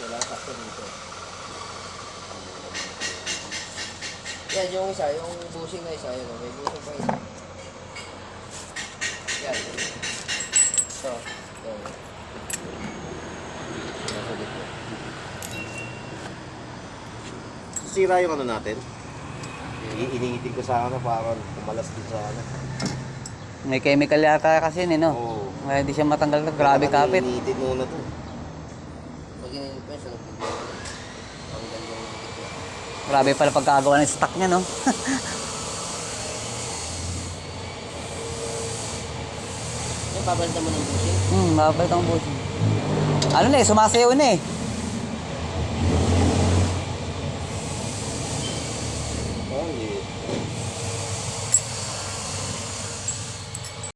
Wala sakto dito. Yan, yung isa, yung bushing na isa, yun, may bushing pa isa. Yan. Ito. Ito. Nasa dito. Sira yung ano natin. Iniitin ko sa ano para pumalas din sa ano. May chemical yata kasi yun, no? Oo. Kaya hindi siya matanggal. Grabe kapit. Iniitin muna to. Pag ininit mo yun, sa nagbibigay. Ang ganda yung dito. Grabe pala pagkagawa ng stock niya, no? Yan, papalitan mo ng bushing. Mababait ang bushing. Ano na eh, sumasayaw na eh.